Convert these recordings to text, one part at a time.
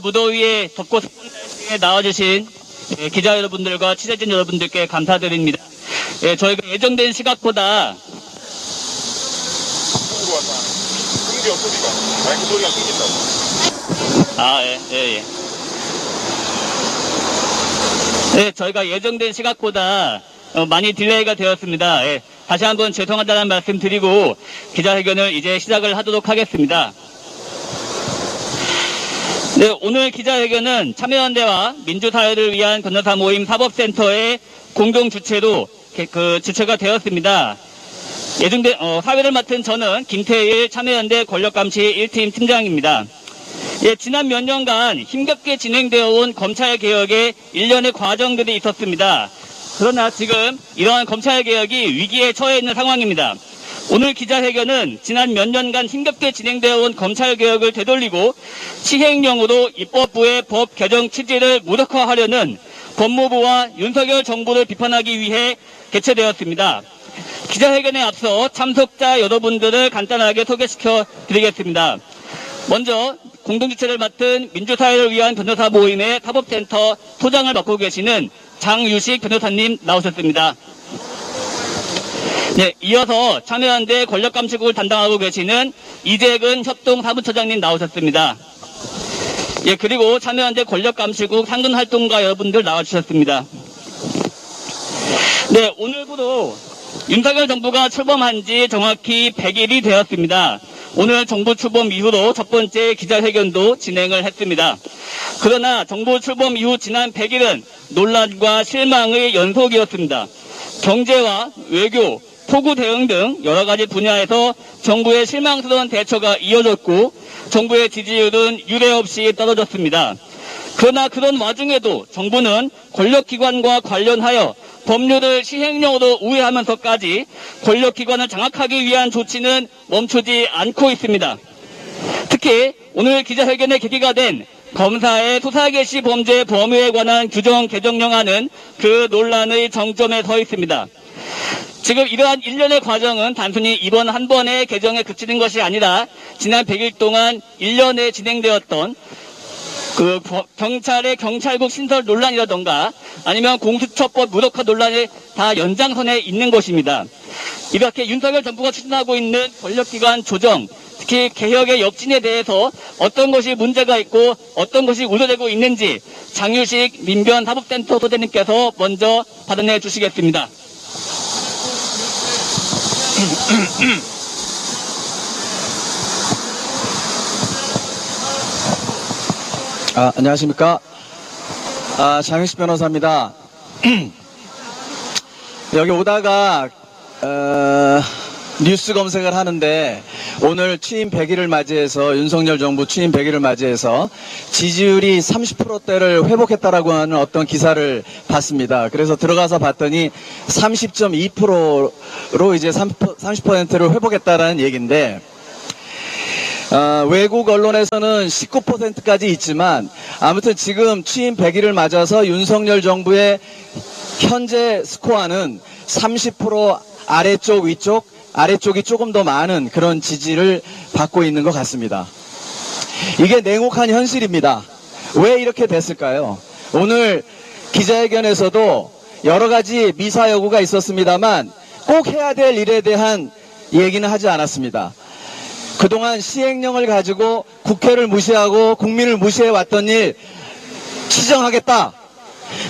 무더위에 덥고 습한 날씨에 나와주신 기자 여러분들과 취재진 여러분들께 감사드립니다. 저희가 예정된 시각보다 끊겨 소리가 마이크 소리가 끊긴다고. 저희가 예정된 시각보다 많이 딜레이가 되었습니다. 다시 한번 죄송하다는 말씀 드리고 기자회견을 이제 시작을 하도록 하겠습니다. 오늘 기자회견은 참여연대와 민주사회를 위한 변호사 모임 사법센터의 공동 주최로 주최가 되었습니다. 예정된 사회를 맡은 저는 김태일 참여연대 권력감시 1팀 팀장입니다. 지난 몇 년간 힘겹게 진행되어 온 검찰개혁의 일련의 과정들이 있었습니다. 그러나 지금 이러한 검찰개혁이 위기에 처해 있는 상황입니다. 오늘 기자회견은 지난 몇 년간 힘겹게 진행되어 온 검찰개혁을 되돌리고 시행령으로 입법부의 법 개정 취지를 무력화하려는 법무부와 윤석열 정부를 비판하기 위해 개최되었습니다. 기자회견에 앞서 참석자 여러분들을 간단하게 소개시켜 드리겠습니다. 먼저 공동주최를 맡은 민주사회를 위한 변호사 모임의 사법센터 소장을 맡고 계시는 장유식 변호사님 나오셨습니다. 이어서 참여연대 권력감시국을 담당하고 계시는 이재근 협동사무처장님 나오셨습니다. 그리고 참여연대 권력감시국 상근활동가 여러분들 나와주셨습니다. 오늘부로 윤석열 정부가 출범한 지 정확히 100일이 되었습니다. 오늘 정부 출범 이후로 첫 번째 기자회견도 진행을 했습니다. 그러나 정부 출범 이후 지난 100일은 논란과 실망의 연속이었습니다. 경제와 외교, 폭우 대응 등 여러 가지 분야에서 정부의 실망스러운 대처가 이어졌고 정부의 지지율은 유례없이 떨어졌습니다. 그러나 그런 와중에도 정부는 권력기관과 관련하여 법률을 시행령으로 우회하면서까지 권력기관을 장악하기 위한 조치는 멈추지 않고 있습니다. 특히 오늘 기자회견의 계기가 된 검사의 수사 개시 범죄 범위에 관한 규정 개정령안은 그 논란의 정점에 서 있습니다. 지금 이러한 일련의 과정은 단순히 이번 한 번의 개정에 그치는 것이 아니라 지난 100일 동안 1년에 진행되었던 경찰의 경찰국 신설 논란이라던가 아니면 공수처법 무력화 논란이 다 연장선에 있는 것입니다. 이렇게 윤석열 정부가 추진하고 있는 권력기관 조정, 특히 개혁의 역진에 대해서 어떤 것이 문제가 있고 어떤 것이 우려되고 있는지 장유식 민변 사법센터 소장님께서 먼저 발언해 주시겠습니다. 안녕하십니까. 장유식 변호사입니다. 여기 오다가 뉴스 검색을 하는데 오늘 취임 100일을 맞이해서 윤석열 정부 취임 100일을 맞이해서 지지율이 30%대를 회복했다라고 하는 어떤 기사를 봤습니다. 그래서 들어가서 봤더니 30.2%로 이제 30%를 회복했다라는 얘기인데 외국 언론에서는 19%까지 있지만 아무튼 지금 취임 100일을 맞아서 윤석열 정부의 현재 스코어는 30% 아래쪽 위쪽 아래쪽이 조금 더 많은 그런 지지를 받고 있는 것 같습니다. 이게 냉혹한 현실입니다. 왜 이렇게 됐을까요? 오늘 기자회견에서도 여러 가지 미사여구가 있었습니다만 꼭 해야 될 일에 대한 얘기는 하지 않았습니다. 그동안 시행령을 가지고 국회를 무시하고 국민을 무시해왔던 일 시정하겠다.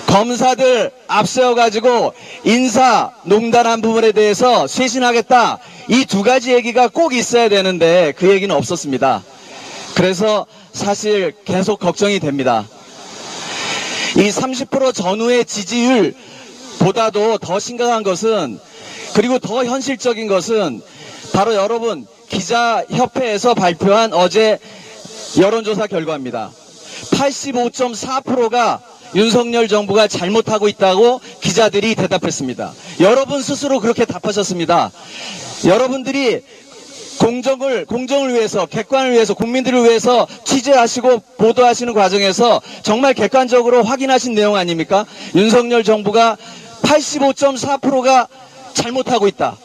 검사들 앞세워가지고 인사 농단한 부분에 대해서 쇄신하겠다. 이 두 가지 얘기가 꼭 있어야 되는데 그 얘기는 없었습니다. 그래서 사실 계속 걱정이 됩니다. 이 30% 전후의 지지율보다도 더 심각한 것은 그리고 더 현실적인 것은 바로 여러분 기자협회에서 발표한 어제 여론조사 결과입니다. 85.4%가 윤석열 정부가 잘못하고 있다고 기자들이 대답했습니다. 여러분 스스로 그렇게 답하셨습니다. 여러분들이 공정을 위해서, 객관을 위해서, 국민들을 위해서 취재하시고 보도하시는 과정에서 정말 객관적으로 확인하신 내용 아닙니까? 윤석열 정부가 85.4%가 잘못하고 있다.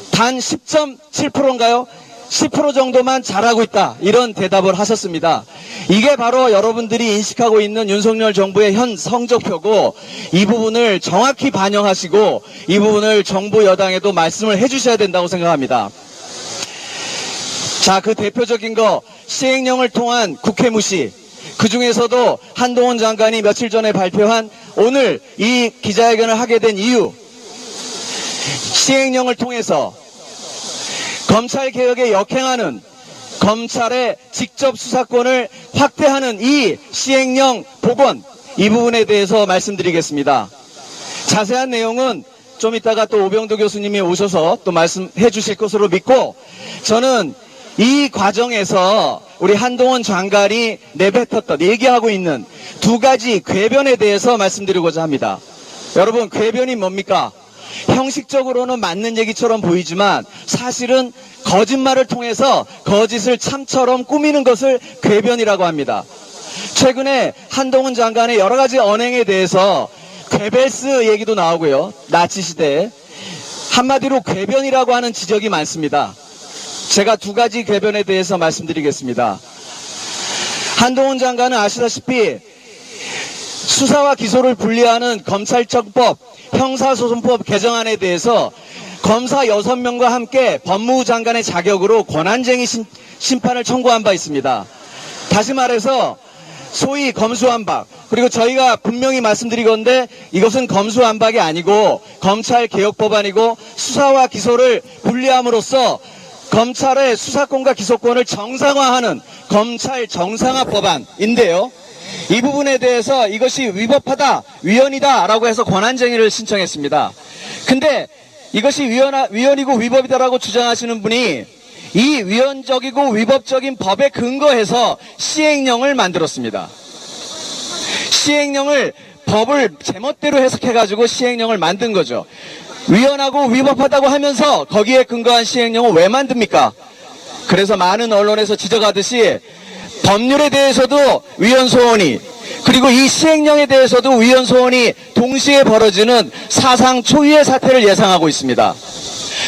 단 10.7%인가요? 10% 정도만 잘하고 있다. 이런 대답을 하셨습니다. 이게 바로 여러분들이 인식하고 있는 윤석열 정부의 현 성적표고 이 부분을 정확히 반영하시고 이 부분을 정부 여당에도 말씀을 해주셔야 된다고 생각합니다. 자, 그 대표적인 거 시행령을 통한 국회 무시. 그 중에서도 한동훈 장관이 며칠 전에 발표한 오늘 이 기자회견을 하게 된 이유. 시행령을 통해서 검찰개혁에 역행하는 검찰의 직접 수사권을 확대하는 이 시행령 복원, 이 부분에 대해서 말씀드리겠습니다. 자세한 내용은 좀 이따가 또 오병도 교수님이 오셔서 또 말씀해 주실 것으로 믿고, 저는 이 과정에서 우리 한동훈 장관이 내뱉었던, 얘기하고 있는 두 가지 궤변에 대해서 말씀드리고자 합니다. 여러분, 궤변이 뭡니까? 형식적으로는 맞는 얘기처럼 보이지만 사실은 거짓말을 통해서 거짓을 참처럼 꾸미는 것을 궤변이라고 합니다. 최근에 한동훈 장관의 여러 가지 언행에 대해서 괴벨스 얘기도 나오고요. 나치 시대에 한마디로 궤변이라고 하는 지적이 많습니다. 제가 두 가지 궤변에 대해서 말씀드리겠습니다. 한동훈 장관은 아시다시피 수사와 기소를 분리하는 검찰청법, 형사소송법 개정안에 대해서 검사 6명과 함께 법무부 장관의 자격으로 권한쟁의 심판을 청구한 바 있습니다. 다시 말해서 소위 검수완박, 그리고 저희가 분명히 말씀드리건데 이것은 검수완박이 아니고 검찰개혁법안이고 수사와 기소를 분리함으로써 검찰의 수사권과 기소권을 정상화하는 검찰 정상화 법안인데요. 이 부분에 대해서 이것이 위법하다, 위헌이다 라고 해서 권한쟁의를 신청했습니다. 근데 이것이 위헌이고 위법이다라고 주장하시는 분이 이 위헌적이고 위법적인 법에 근거해서 시행령을 만들었습니다. 시행령을, 법을 제멋대로 해석해가지고 시행령을 만든 거죠. 위헌하고 위법하다고 하면서 거기에 근거한 시행령을 왜 만듭니까? 그래서 많은 언론에서 지적하듯이 법률에 대해서도 위헌소원이, 그리고 이 시행령에 대해서도 위헌소원이 동시에 벌어지는 사상 초유의 사태를 예상하고 있습니다.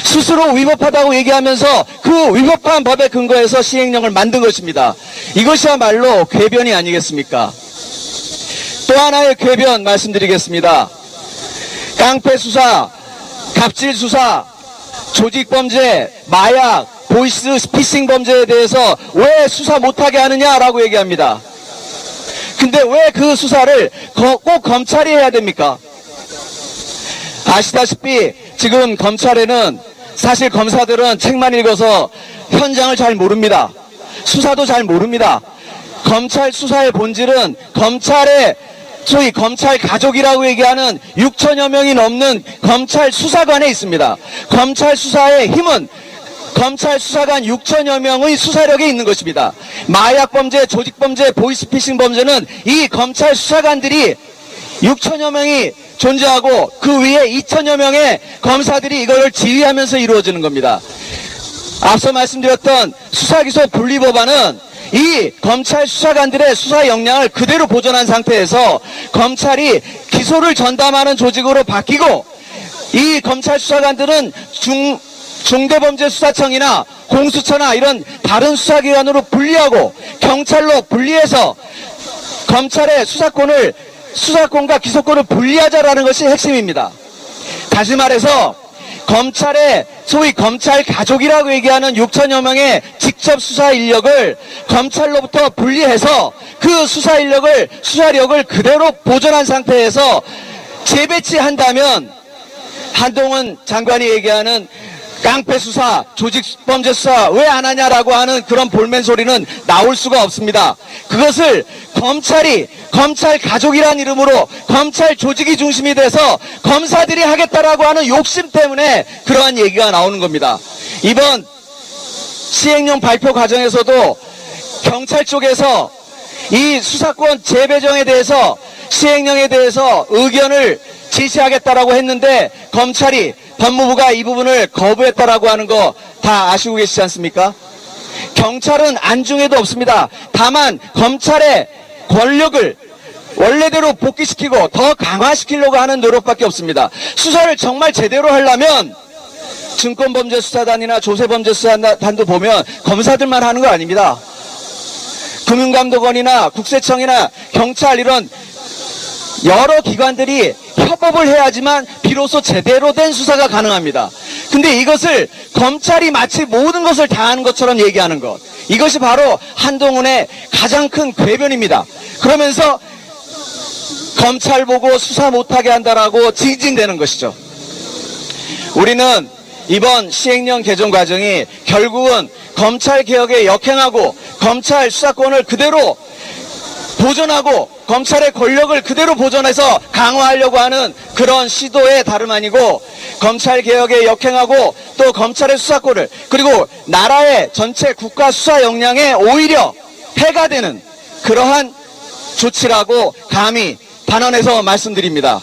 스스로 위법하다고 얘기하면서 그 위법한 법에 근거해서 시행령을 만든 것입니다. 이것이야말로 궤변이 아니겠습니까? 또 하나의 궤변 말씀드리겠습니다. 깡패 수사, 갑질 수사, 조직범죄, 마약, 보이스 피싱 범죄에 대해서 왜 수사 못하게 하느냐라고 얘기합니다. 근데 왜 그 수사를 꼭 검찰이 해야 됩니까? 아시다시피 지금 검찰에는 사실 검사들은 책만 읽어서 현장을 잘 모릅니다. 수사도 잘 모릅니다. 검찰 수사의 본질은 검찰의 소위 검찰 가족이라고 얘기하는 6천여 명이 넘는 검찰 수사관에 있습니다. 검찰 수사의 힘은 검찰 수사관 6천여 명의 수사력에 있는 것입니다. 마약범죄, 조직범죄, 보이스피싱 범죄는 이 검찰 수사관들이 6천여 명이 존재하고 그 위에 2천여 명의 검사들이 이걸 지휘하면서 이루어지는 겁니다. 앞서 말씀드렸던 수사기소 분리법안은 이 검찰 수사관들의 수사 역량을 그대로 보존한 상태에서 검찰이 기소를 전담하는 조직으로 바뀌고 이 검찰 수사관들은 중대범죄수사청이나 공수처나 이런 다른 수사기관으로 분리하고 경찰로 분리해서 검찰의 수사권과 기소권을 분리하자라는 것이 핵심입니다. 다시 말해서 검찰의 소위 검찰 가족이라고 얘기하는 6천여 명의 직접 수사 인력을 검찰로부터 분리해서 그 수사력을 그대로 보존한 상태에서 재배치한다면 한동훈 장관이 얘기하는 깡패 수사, 조직범죄 수사 왜 안 하냐라고 하는 그런 볼멘 소리는 나올 수가 없습니다. 그것을 검찰 가족이라는 이름으로 검찰 조직이 중심이 돼서 검사들이 하겠다라고 하는 욕심 때문에 그러한 얘기가 나오는 겁니다. 이번 시행령 발표 과정에서도 경찰 쪽에서 이 수사권 재배정에 대해서 시행령에 대해서 의견을 제시하겠다라고 했는데 검찰이 법무부가 이 부분을 거부했다라고 하는 거 다 아시고 계시지 않습니까? 경찰은 안중에도 없습니다. 다만 검찰의 권력을 원래대로 복귀시키고 더 강화시키려고 하는 노력밖에 없습니다. 수사를 정말 제대로 하려면 증권범죄수사단이나 조세범죄수사단도 보면 검사들만 하는 거 아닙니다. 금융감독원이나 국세청이나 경찰 이런 여러 기관들이 협업을 해야지만 비로소 제대로 된 수사가 가능합니다. 근데 이것을 검찰이 마치 모든 것을 다 하는 것처럼 얘기하는 것. 이것이 바로 한동훈의 가장 큰 궤변입니다. 그러면서 검찰 보고 수사 못하게 한다라고 징징대는 것이죠. 우리는 이번 시행령 개정 과정이 결국은 검찰 개혁에 역행하고 검찰 수사권을 그대로 보존하고 검찰의 권력을 그대로 보존해서 강화하려고 하는 그런 시도의 다름 아니고 검찰 개혁에 역행하고 또 검찰의 수사권을 그리고 나라의 전체 국가 수사 역량에 오히려 해가 되는 그러한 조치라고 감히 단언해서 말씀드립니다.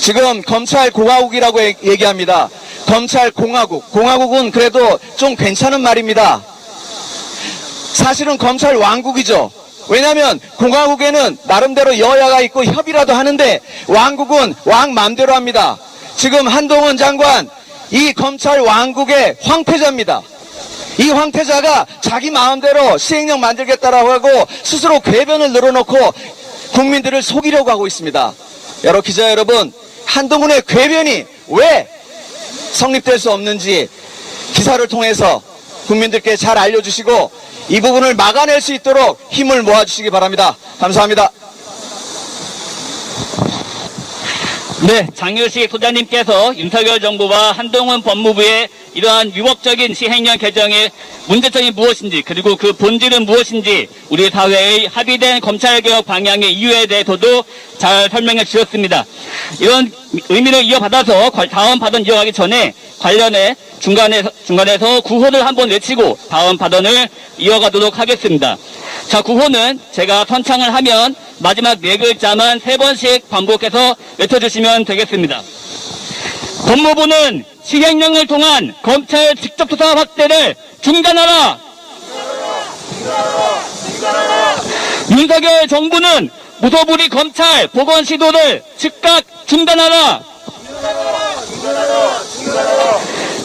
지금 검찰 공화국이라고 얘기합니다. 검찰 공화국. 공화국은 그래도 좀 괜찮은 말입니다. 사실은 검찰 왕국이죠. 왜냐하면 공화국에는 나름대로 여야가 있고 협의라도 하는데 왕국은 왕 맘대로 합니다. 지금 한동훈 장관 이 검찰 왕국의 황태자입니다. 이 황태자가 자기 마음대로 시행령 만들겠다라고 하고 스스로 궤변을 늘어놓고 국민들을 속이려고 하고 있습니다. 여러 기자 여러분, 한동훈의 궤변이 왜 성립될 수 없는지 기사를 통해서 국민들께 잘 알려주시고 이 부분을 막아낼 수 있도록 힘을 모아주시기 바랍니다. 감사합니다. 네, 장유식 소장님께서 윤석열 정부와 한동훈 법무부의 이러한 위법적인 시행령 개정의 문제점이 무엇인지 그리고 그 본질은 무엇인지 우리 사회의 합의된 검찰개혁 방향의 이유에 대해서도 잘 설명해 주셨습니다. 이런 의미를 이어받아서 다음 발언 이어가기 전에 관련해 중간에서 구호를 한번 외치고 다음 발언을 이어가도록 하겠습니다. 자, 구호는 제가 선창을 하면 마지막 4글자만 3번씩 반복해서 외쳐주시면 되겠습니다. 법무부는 시행령을 통한 검찰 직접 수사 확대를 중단하라! 윤석열 정부는 무소불위 검찰 복원 시도를 즉각 중단하라!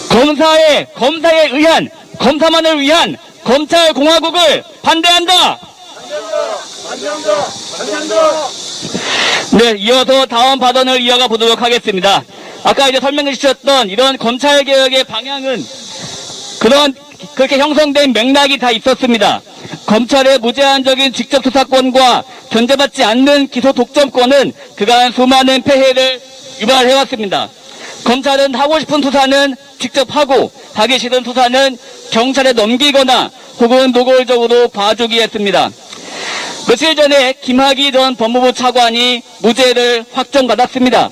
검사에 의한, 검사만을 위한 검찰 공화국을 반대한다! 네, 이어서 다음 발언을 이어가 보도록 하겠습니다. 아까 이제 설명해 주셨던 이런 검찰 개혁의 방향은 그렇게 형성된 맥락이 다 있었습니다. 검찰의 무제한적인 직접 수사권과 견제받지 않는 기소 독점권은 그간 수많은 폐해를 유발해왔습니다. 검찰은 하고 싶은 수사는 직접 하고 하기 싫은 수사는 경찰에 넘기거나 혹은 노골적으로 봐주기 했습니다. 며칠 전에 김학의 전 법무부 차관이 무죄를 확정받았습니다.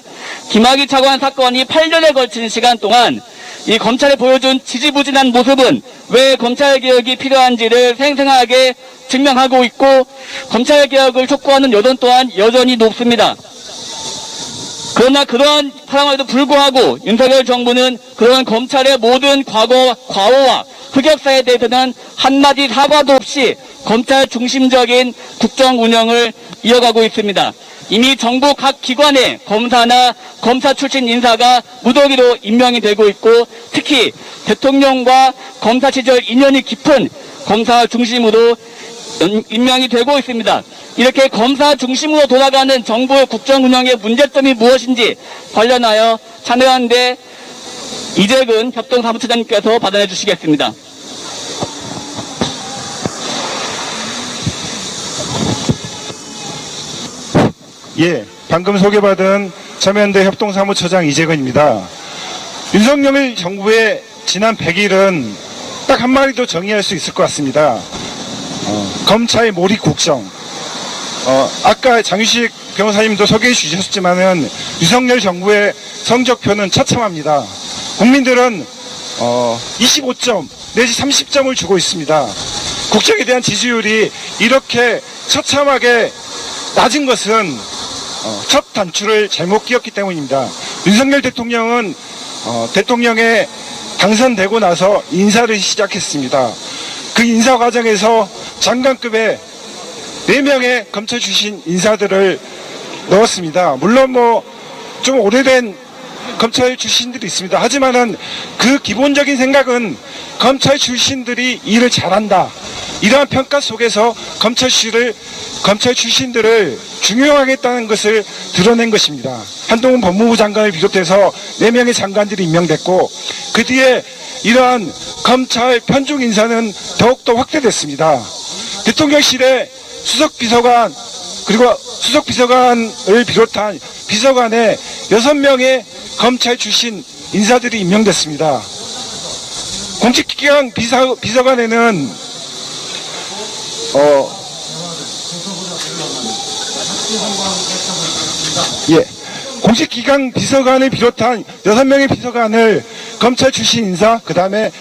김학의 차관 사건이 8년에 걸친 시간 동안 이 검찰이 보여준 지지부진한 모습은 왜 검찰개혁이 필요한지를 생생하게 증명하고 있고 검찰개혁을 촉구하는 여론 또한 여전히 높습니다. 그러나 그러한 상황에도 불구하고 윤석열 정부는 그런 검찰의 모든 과오와 흑역사에 대해서는 한마디 사과도 없이 검찰 중심적인 국정 운영을 이어가고 있습니다. 이미 정부 각 기관에 검사나 검사 출신 인사가 무더기로 임명이 되고 있고 특히 대통령과 검사 시절 인연이 깊은 검사 중심으로 임명이 되고 있습니다. 이렇게 검사 중심으로 돌아가는 정부의 국정 운영의 문제점이 무엇인지 관련하여 참여연대 이재근 협동사무처장님께서 발언해 주시겠습니다. 예, 방금 소개받은 참여연대 협동사무처장 이재근입니다. 윤석열 정부의 지난 100일은 딱 한마디로 정의할 수 있을 것 같습니다. 검찰 몰입 국정. 아까 장유식 변호사님도 소개해 주셨지만은 윤석열 정부의 성적표는 처참합니다. 국민들은 25점 내지 30점을 주고 있습니다. 국정에 대한 지지율이 이렇게 처참하게 낮은 것은 첫 단추를 잘못 끼웠기 때문입니다. 윤석열 대통령은 대통령에 당선되고 나서 인사를 시작했습니다. 그 인사 과정에서 장관급의 4명의 검찰 출신 인사들을 넣었습니다. 물론 좀 오래된 검찰 출신들이 있습니다. 하지만은 그 기본적인 생각은 검찰 출신들이 일을 잘한다. 이러한 평가 속에서 검찰 출신들을 중용하겠다는 것을 드러낸 것입니다. 한동훈 법무부 장관을 비롯해서 4명의 장관들이 임명됐고 그 뒤에 이러한 검찰 편중 인사는 더욱더 확대됐습니다. 대통령실의 수석비서관 그리고 수석비서관을 비롯한 비서관에 6명의 검찰 출신 인사들이 임명됐습니다. 공직기강 비서관에는 공직기강 비서관을 비롯한 6명의 비서관을 검찰 출신 인사, 그 다음에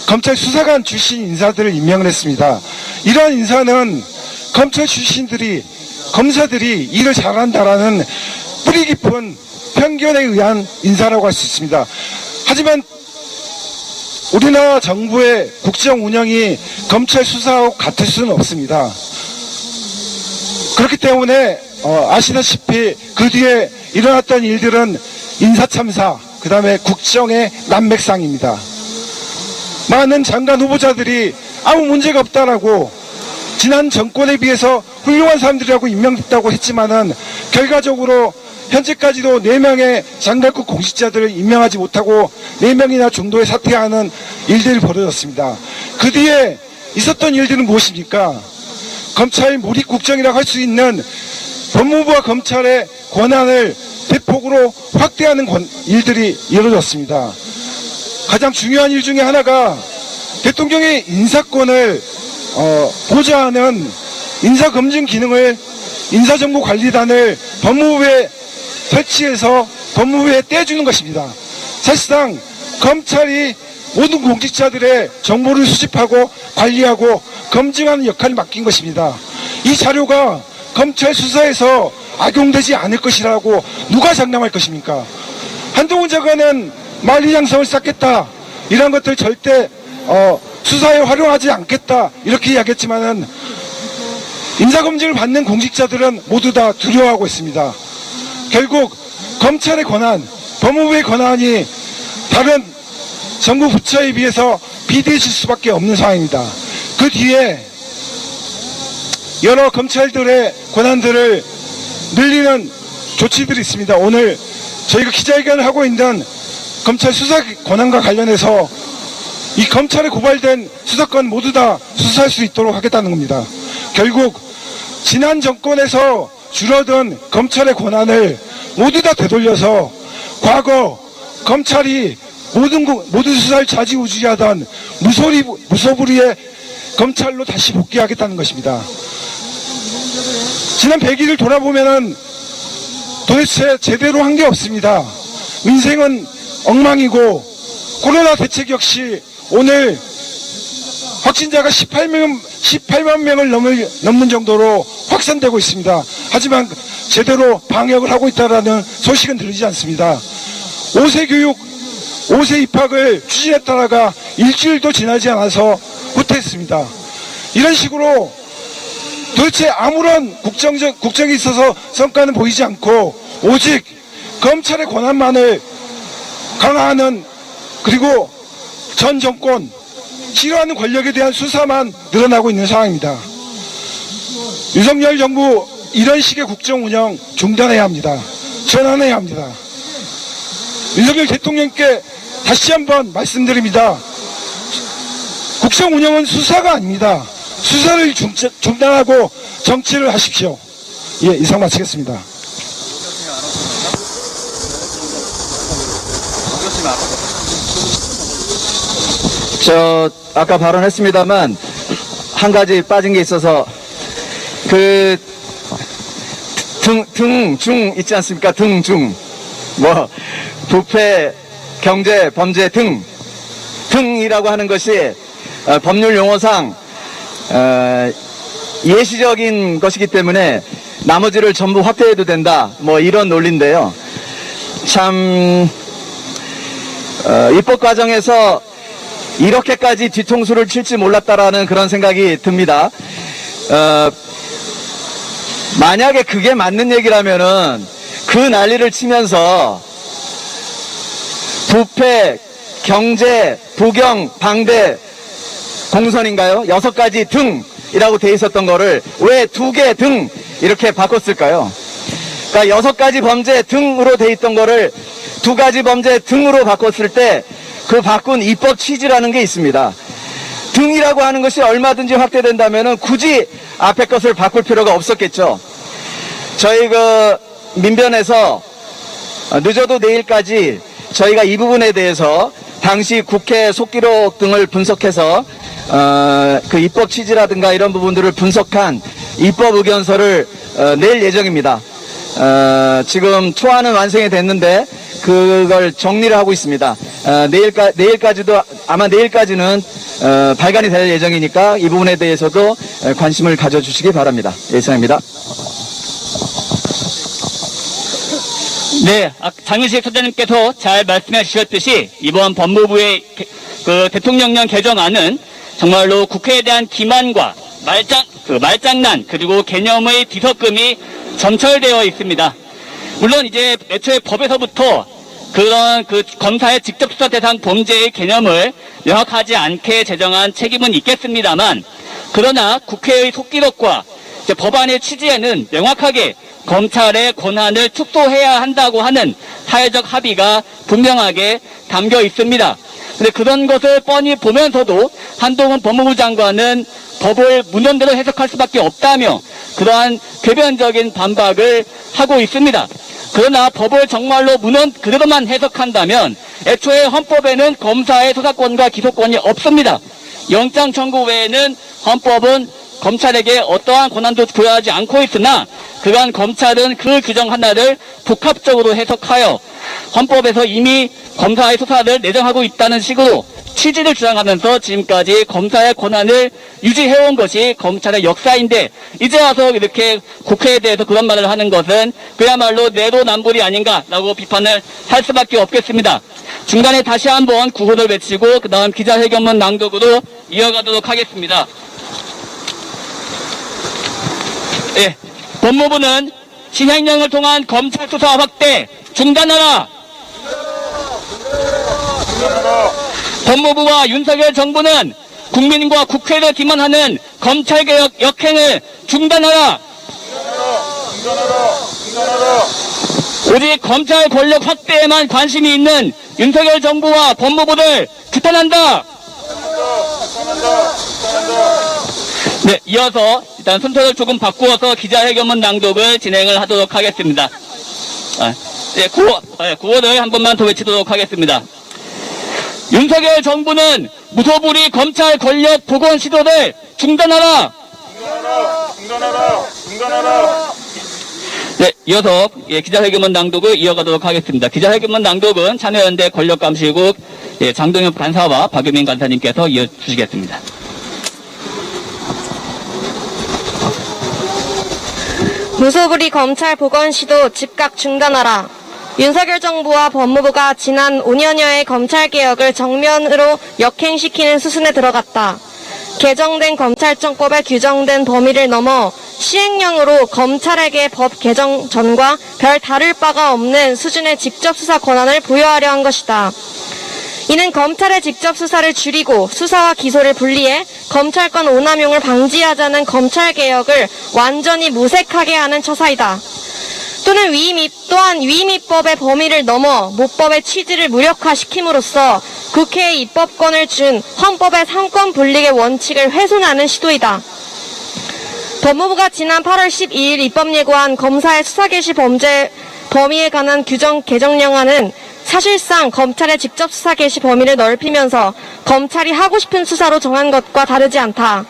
검찰 수사관 출신 인사들을 임명을 했습니다. 이러한 인사는 검찰 출신들이, 검사들이 일을 잘한다라는 뿌리 깊은 편견에 의한 인사라고 할 수 있습니다. 하지만 우리나라 정부의 국정 운영이 검찰 수사와 같을 수는 없습니다. 그렇기 때문에 아시다시피 그 뒤에 일어났던 일들은 인사참사, 그 다음에 국정의 난맥상입니다. 많은 장관 후보자들이 아무 문제가 없다라고 지난 정권에 비해서 훌륭한 사람들이라고 임명됐다고 했지만은 결과적으로 현재까지도 4명의 장관급 공직자들을 임명하지 못하고 4명이나 중도에 사퇴하는 일들이 벌어졌습니다. 그 뒤에 있었던 일들은 무엇입니까? 검찰 몰입국정이라고 할 수 있는 법무부와 검찰의 권한을 대폭으로 확대하는 일들이 이루어졌습니다. 가장 중요한 일 중에 하나가 대통령의 인사권을 보좌하는 인사검증 기능을 인사정보관리단을 법무부에 설치해서 법무부에 떼주는 것입니다. 사실상 검찰이 모든 공직자들의 정보를 수집하고 관리하고 검증하는 역할을 맡긴 것입니다. 이 자료가 검찰 수사에서 악용되지 않을 것이라고 누가 장담할 것입니까? 한동훈 장관은 만리장성을 쌓겠다, 이런 것들 절대 수사에 활용하지 않겠다 이렇게 이야기했지만은 인사검증을 받는 공직자들은 모두 다 두려워하고 있습니다. 결국 검찰의 권한, 법무부의 권한이 다른 정부 부처에 비해서 비대해질 수밖에 없는 상황입니다. 그 뒤에 여러 검찰들의 권한들을 늘리는 조치들이 있습니다. 오늘 저희가 기자회견을 하고 있는 검찰 수사 권한과 관련해서 이 검찰에 고발된 수사권 모두 다 수사할 수 있도록 하겠다는 겁니다. 결국 지난 정권에서 줄어든 검찰의 권한을 모두 다 되돌려서 과거 검찰이 모든 수사를 좌지우지하던 무소불위의 검찰로 다시 복귀하겠다는 것입니다. 지난 100일을 돌아보면은 도대체 제대로 한 게 없습니다. 민생은 엉망이고 코로나 대책 역시 오늘 확진자가 18만 명을 넘는 정도로 확산되고 있습니다. 하지만 제대로 방역을 하고 있다는 소식은 들리지 않습니다. 5세 교육, 5세 입학을 추진했다가 일주일도 지나지 않아서 후퇴했습니다. 이런 식으로 도대체 아무런 국정에 있어서 성과는 보이지 않고 오직 검찰의 권한만을 강화하는, 그리고 전 정권 싫어하는 권력에 대한 수사만 늘어나고 있는 상황입니다. 윤석열 정부 이런 식의 국정 운영 중단해야 합니다. 전환해야 합니다. 윤석열 대통령께 다시 한번 말씀드립니다. 국정 운영은 수사가 아닙니다. 수사를 중단하고 정치를 하십시오. 예, 이상 마치겠습니다. 아까 발언했습니다만 한 가지 빠진 게 있어서 중 있지 않습니까? 중 부패, 경제, 범죄 등이라고 하는 것이 법률 용어상 예시적인 것이기 때문에 나머지를 전부 확대해도 된다, 이런 논리인데요. 참 입법 과정에서 이렇게까지 뒤통수를 칠지 몰랐다라는 그런 생각이 듭니다. 만약에 그게 맞는 얘기라면은 그 난리를 치면서 부패, 경제, 부경, 방대, 공선인가요? 6가지 등이라고 돼 있었던 거를 왜 2개 등 이렇게 바꿨을까요? 그러니까 6가지 범죄 등으로 돼 있던 거를 2가지 범죄 등으로 바꿨을 때 그 바꾼 입법 취지라는 게 있습니다. 등이라고 하는 것이 얼마든지 확대된다면은 굳이 앞에 것을 바꿀 필요가 없었겠죠. 저희 민변에서 늦어도 내일까지 저희가 이 부분에 대해서 당시 국회 속기록 등을 분석해서 그 입법 취지라든가 이런 부분들을 분석한 입법 의견서를 낼 예정입니다. 지금 초안은 완성이 됐는데 그걸 정리를 하고 있습니다. 내일까지도 아마 내일까지는 발간이 될 예정이니까 이 부분에 대해서도 관심을 가져주시기 바랍니다. 이상입니다. 네, 장윤식 소장님께서 잘 말씀해 주셨듯이 이번 법무부의 그 대통령령 개정안은 정말로 국회에 대한 기만과 말장난 그리고 개념의 뒤섞음이 점철되어 있습니다. 물론 이제 애초에 법에서부터 그런 검사의 직접 수사 대상 범죄의 개념을 명확하지 않게 제정한 책임은 있겠습니다만, 그러나 국회의 속기록과 법안의 취지에는 명확하게 검찰의 권한을 축소해야 한다고 하는 사회적 합의가 분명하게 담겨 있습니다. 근데 그런 것을 뻔히 보면서도 한동훈 법무부 장관은 법을 문헌대로 해석할 수밖에 없다며 그러한 궤변적인 반박을 하고 있습니다. 그러나 법을 정말로 문헌 그대로만 해석한다면 애초에 헌법에는 검사의 수사권과 기소권이 없습니다. 영장 청구 외에는 헌법은 검찰에게 어떠한 권한도 부여하지 않고 있으나 그간 검찰은 그 규정 하나를 복합적으로 해석하여 헌법에서 이미 검사의 수사를 내정하고 있다는 식으로 취지를 주장하면서 지금까지 검사의 권한을 유지해온 것이 검찰의 역사인데, 이제 와서 이렇게 국회에 대해서 그런 말을 하는 것은 그야말로 내로남불이 아닌가라고 비판을 할 수밖에 없겠습니다. 중간에 다시 한번 구호를 외치고 그 다음 기자회견문 낭독으로 이어가도록 하겠습니다. 예, 법무부는 시행령을 통한 검찰 수사 확대 중단하라. 법무부와 윤석열 정부는 국민과 국회를 기만하는 검찰개혁 역행을 중단하라. 오직 검찰 권력 확대에만 관심이 있는 윤석열 정부와 법무부를 규탄한다. 네, 이어서 일단 순서를 조금 바꾸어서 기자회견문 낭독을 진행을 하도록 하겠습니다. 구호를 한 번만 더 외치도록 하겠습니다. 윤석열 정부는 무소불위 검찰 권력 복원 시도를 중단하라. 중단하라. 네, 이어서 기자회견문 낭독을 이어가도록 하겠습니다. 기자회견문 낭독은 참여연대 권력감시국 장동엽 간사와 박유민 간사님께서 이어주시겠습니다. 무소불위 검찰 복원 시도 즉각 중단하라. 윤석열 정부와 법무부가 지난 5년여의 검찰개혁을 정면으로 역행시키는 수순에 들어갔다. 개정된 검찰청법에 규정된 범위를 넘어 시행령으로 검찰에게 법 개정 전과 별 다를 바가 없는 수준의 직접 수사 권한을 부여하려 한 것이다. 이는 검찰의 직접 수사를 줄이고 수사와 기소를 분리해 검찰권 오남용을 방지하자는 검찰개혁을 완전히 무색하게 하는 처사이다. 또한 위임입법의 범위를 넘어 모법의 취지를 무력화시킴으로써 국회에 입법권을 준 헌법의 삼권 분립의 원칙을 훼손하는 시도이다. 법무부가 지난 8월 12일 입법 예고한 검사의 수사 개시 범죄 범위에 관한 규정 개정령안은 사실상 검찰의 직접 수사 개시 범위를 넓히면서 검찰이 하고 싶은 수사로 정한 것과 다르지 않다.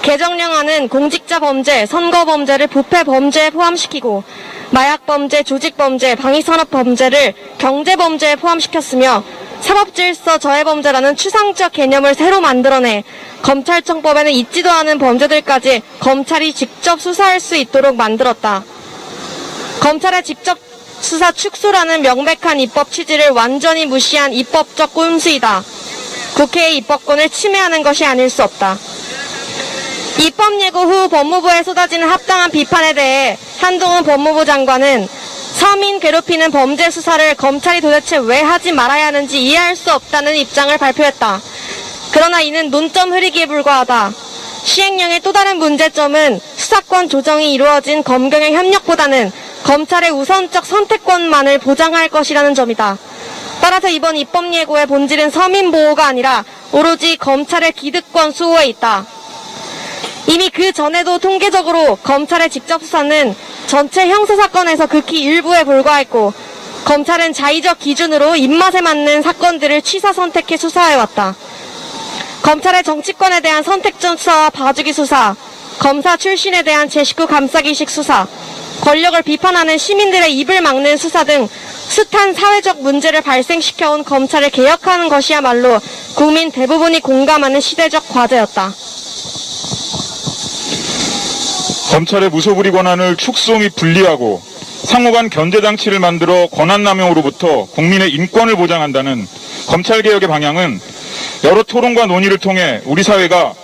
개정령안은 공직자 범죄, 선거 범죄를 부패 범죄에 포함시키고 마약범죄, 조직범죄, 방위산업범죄를 경제범죄에 포함시켰으며 사법질서 저해범죄라는 추상적 개념을 새로 만들어내 검찰청법에는 있지도 않은 범죄들까지 검찰이 직접 수사할 수 있도록 만들었다. 검찰의 직접 수사 축소라는 명백한 입법 취지를 완전히 무시한 입법적 꼼수이다. 국회의 입법권을 침해하는 것이 아닐 수 없다. 입법 예고 후 법무부에 쏟아지는 합당한 비판에 대해 한동훈 법무부 장관은 서민 괴롭히는 범죄 수사를 검찰이 도대체 왜 하지 말아야 하는지 이해할 수 없다는 입장을 발표했다. 그러나 이는 논점 흐리기에 불과하다. 시행령의 또 다른 문제점은 수사권 조정이 이루어진 검경의 협력보다는 검찰의 우선적 선택권만을 보장할 것이라는 점이다. 따라서 이번 입법 예고의 본질은 서민 보호가 아니라 오로지 검찰의 기득권 수호에 있다. 이미 그 전에도 통계적으로 검찰의 직접 수사는 전체 형사사건에서 극히 일부에 불과했고 검찰은 자의적 기준으로 입맛에 맞는 사건들을 취사 선택해 수사해왔다. 검찰의 정치권에 대한 선택적 수사와 봐주기 수사, 검사 출신에 대한 제19 감싸기식 수사, 권력을 비판하는 시민들의 입을 막는 수사 등 숱한 사회적 문제를 발생시켜온 검찰을 개혁하는 것이야말로 국민 대부분이 공감하는 시대적 과제였다. 검찰의 무소불위 권한을 축소 및 분리하고 상호간 견제장치를 만들어 권한남용으로부터 국민의 인권을 보장한다는 검찰개혁의 방향은 여러 토론과 논의를 통해 우리 사회가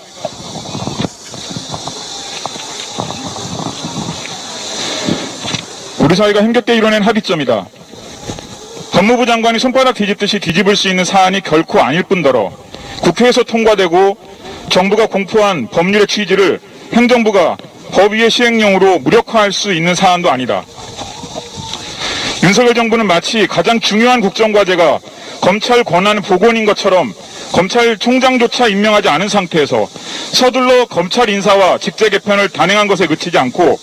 힘겹게 이뤄낸 합의점이다. 법무부 장관이 손바닥 뒤집듯이 뒤집을 수 있는 사안이 결코 아닐 뿐더러 국회에서 통과되고 정부가 공포한 법률의 취지를 행정부가 법 위의 시행령으로 무력화할 수 있는 사안도 아니다. 윤석열 정부는 마치 가장 중요한 국정과제가 검찰 권한 복원인 것처럼 검찰총장조차 임명하지 않은 상태에서 서둘러 검찰 인사와 직제 개편을 단행한 것에 그치지 않고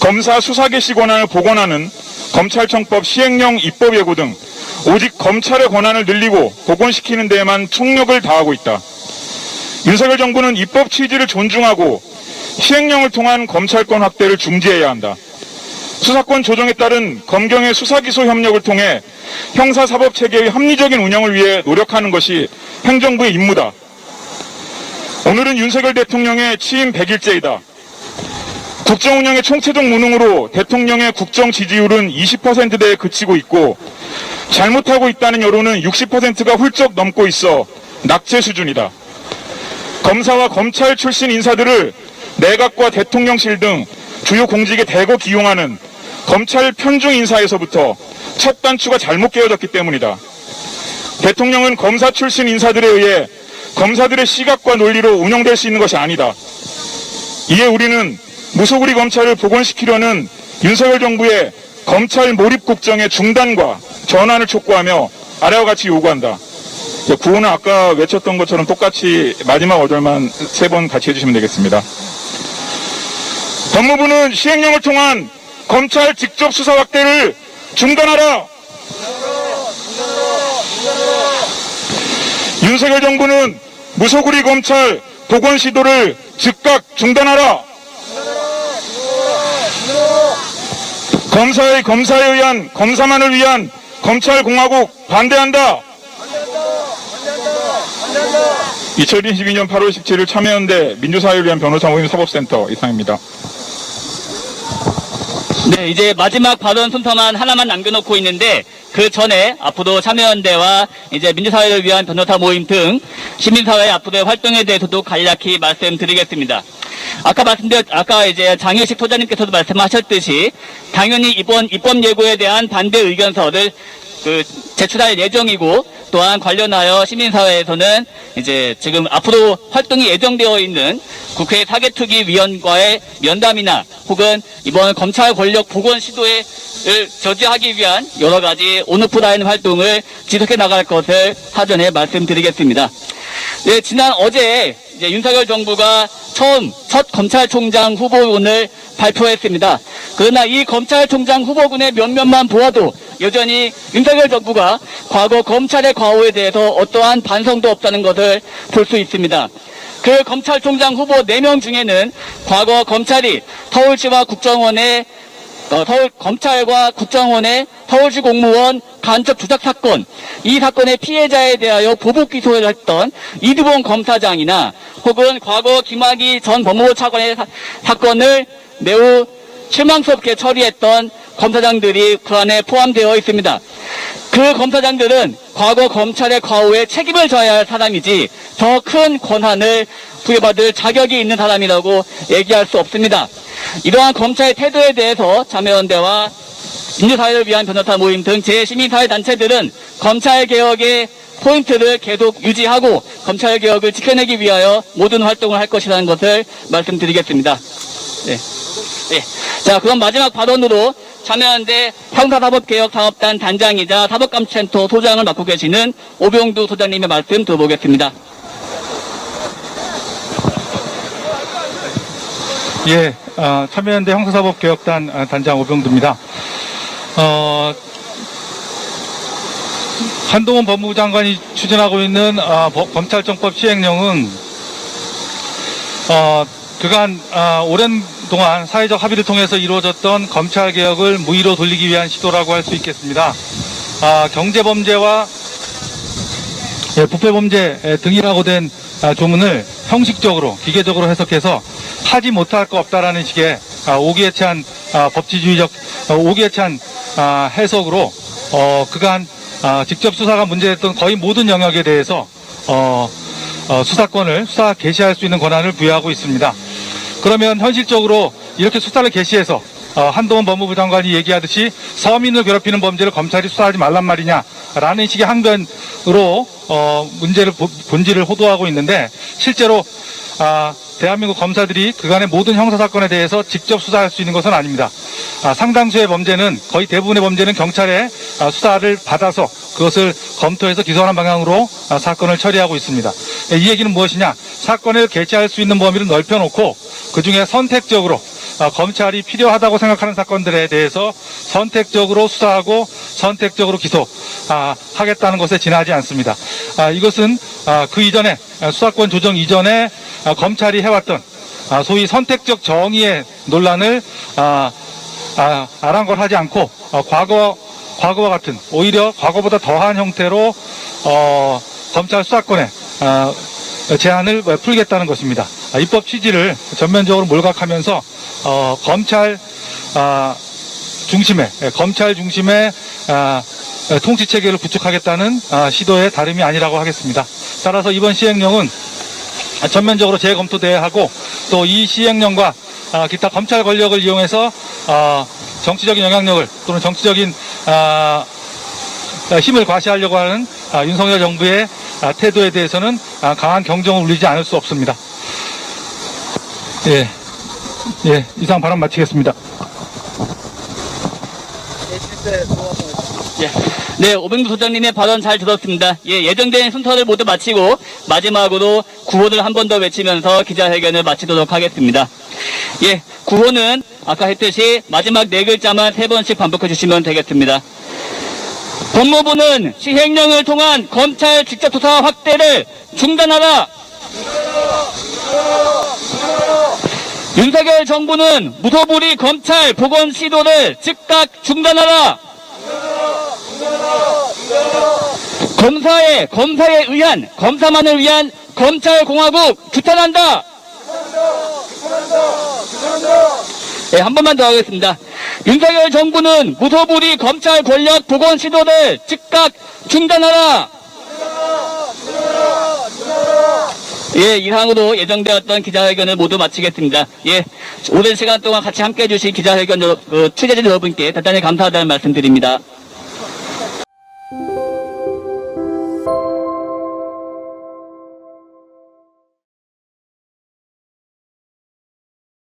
검사 수사 개시 권한을 복원하는 검찰청법 시행령 입법 예고 등 오직 검찰의 권한을 늘리고 복원시키는 데에만 총력을 다하고 있다. 윤석열 정부는 입법 취지를 존중하고 시행령을 통한 검찰권 확대를 중지해야 한다. 수사권 조정에 따른 검경의 수사기소 협력을 통해 형사사법체계의 합리적인 운영을 위해 노력하는 것이 행정부의 임무다. 오늘은 윤석열 대통령의 취임 100일째이다. 국정운영의 총체적 무능으로 대통령의 국정 지지율은 20%대에 그치고 있고 잘못하고 있다는 여론은 60%가 훌쩍 넘고 있어 낙제 수준이다. 검사와 검찰 출신 인사들을 내각과 대통령실 등 주요 공직에 대거 기용하는 검찰 편중 인사에서부터 첫 단추가 잘못 깨어졌기 때문이다. 대통령은 검사 출신 인사들에 의해 검사들의 시각과 논리로 운영될 수 있는 것이 아니다. 이에 우리는 무소불위 검찰을 복원시키려는 윤석열 정부의 검찰 몰입 국정의 중단과 전환을 촉구하며 아래와 같이 요구한다. 구호는 아까 외쳤던 것처럼 똑같이 마지막 어절만 3번 같이 해주시면 되겠습니다. 법무부는 시행령을 통한 검찰 직접 수사 확대를 중단하라. 윤석열 정부는 무소불위 검찰 복원 시도를 즉각 중단하라. 검사에 의한 검사만을 위한 검찰공화국 반대한다. 2022년 8월 17일 참여연대 민주사회를 위한 변호사 모임 사법센터 이상입니다. 네, 이제 마지막 발언 순서만 하나만 남겨놓고 있는데 그 전에 앞으로 참여연대와 이제 민주사회를 위한 변호사 모임 등 시민사회 앞으로의 활동에 대해서도 간략히 말씀드리겠습니다. 아까 이제 장효식 소장님께서도 말씀하셨듯이 당연히 이번 입법 예고에 대한 반대 의견서를 제출할 예정이고 또한 관련하여 시민사회에서는 이제 지금 앞으로 활동이 예정되어 있는 국회 사개특위위원과의 면담이나 혹은 이번 검찰 권력 복원 시도를 저지하기 위한 여러 가지 온오프라인 활동을 지속해 나갈 것을 사전에 말씀드리겠습니다. 네, 지난 어제 이제 윤석열 정부가 첫 검찰총장 후보군을 발표했습니다. 그러나 이 검찰총장 후보군의 면면만 보아도 여전히 윤석열 정부가 과거 검찰의 과오에 대해서 어떠한 반성도 없다는 것을 볼 수 있습니다. 그 검찰총장 후보 4명 중에는 과거 검찰이 검찰과 국정원의 서울시 공무원 간첩 조작 사건, 이 사건의 피해자에 대하여 보복 기소를 했던 이두봉 검사장이나 혹은 과거 김학의 전 법무부 차관의 사건을 매우 실망스럽게 처리했던 검사장들이 그 안에 포함되어 있습니다. 그 검사장들은 과거 검찰의 과오에 책임을 져야 할 사람이지 더 큰 권한을 부여받을 자격이 있는 사람이라고 얘기할 수 없습니다. 이러한 검찰의 태도에 대해서 참여연대와 민주사회를 위한 변호사 모임 등 제 시민사회단체들은 검찰개혁의 포인트를 계속 유지하고 검찰개혁을 지켜내기 위하여 모든 활동을 할 것이라는 것을 말씀드리겠습니다. 네. 네. 자, 그럼 마지막 발언으로 참여연대 형사사법개혁사업단 단장이자 사법감시센터 소장을 맡고 계시는 오병두 소장님의 말씀 들어보겠습니다. 예, 참여연대 형사사법개혁단 단장 오병두입니다. 한동훈 법무부 장관이 추진하고 있는 검찰청법 시행령은 그간 오랜 동안 사회적 합의를 통해서 이루어졌던 검찰개혁을 무위로 돌리기 위한 시도라고 할 수 있겠습니다. 경제범죄와 부패범죄 등이라고 된 조문을 형식적으로 기계적으로 해석해서 하지 못할 거 없다라는 식의 오기에 찬 법치주의적 오기에 찬 해석으로 그간 직접 수사가 문제됐던 거의 모든 영역에 대해서 수사 개시할 수 있는 권한을 부여하고 있습니다. 그러면 현실적으로 이렇게 수사를 개시해서 한동훈 법무부 장관이 얘기하듯이 서민을 괴롭히는 범죄를 검찰이 수사하지 말란 말이냐라는 식의 항변으로 문제를 본질을 호도하고 있는데 실제로 대한민국 검사들이 그간의 모든 형사사건에 대해서 직접 수사할 수 있는 것은 아닙니다. 상당수의 범죄는 거의 대부분의 범죄는 경찰의 수사를 받아서 그것을 검토해서 기소하는 방향으로 사건을 처리하고 있습니다. 이 얘기는 무엇이냐? 사건을 개시할 수 있는 범위를 넓혀놓고 그중에 선택적으로 검찰이 필요하다고 생각하는 사건들에 대해서 선택적으로 수사하고 선택적으로 기소하겠다는 것에 지나지 않습니다. 이것은 그 이전에 수사권 조정 이전에 검찰이 해왔던 소위 선택적 정의의 논란을 아랑곳하지 않고 과거와 같은 오히려 과거보다 더한 형태로 검찰 수사권의 제한을 풀겠다는 것입니다. 입법 취지를 전면적으로 몰각하면서 검찰 중심의 통치 체계를 구축하겠다는 시도의 다름이 아니라고 하겠습니다. 따라서 이번 시행령은 전면적으로 재검토돼야 하고 또 이 시행령과 기타 검찰 권력을 이용해서 정치적인 영향력을 또는 정치적인 힘을 과시하려고 하는 윤석열 정부의 태도에 대해서는 강한 경종을 울리지 않을 수 없습니다. 예, 이상 발언 마치겠습니다. 네, 오병두 소장님의 발언 잘 들었습니다. 예, 예정된 순서를 모두 마치고 마지막으로 구호를 한 번 더 외치면서 기자회견을 마치도록 하겠습니다. 예, 구호는 아까 했듯이 마지막 네 글자만 3번씩 반복해 주시면 되겠습니다. 법무부는 시행령을 통한 검찰 직접 수사 확대를 중단하라. 윤석열 정부는 무소불위 검찰 복원 시도를 즉각 중단하라. 검사에 의한, 검사만을 위한 검찰공화국 규탄한다. 네, 한 번만 더 하겠습니다. 윤석열 정부는 무소불위 검찰 권력 복원 시도를 즉각 중단하라. 예, 이상으로 예정되었던 기자회견을 모두 마치겠습니다. 예, 오랜 시간 동안 같이 함께 해주신 기자회견 취재진 여러분께 대단히 감사하다는 말씀드립니다.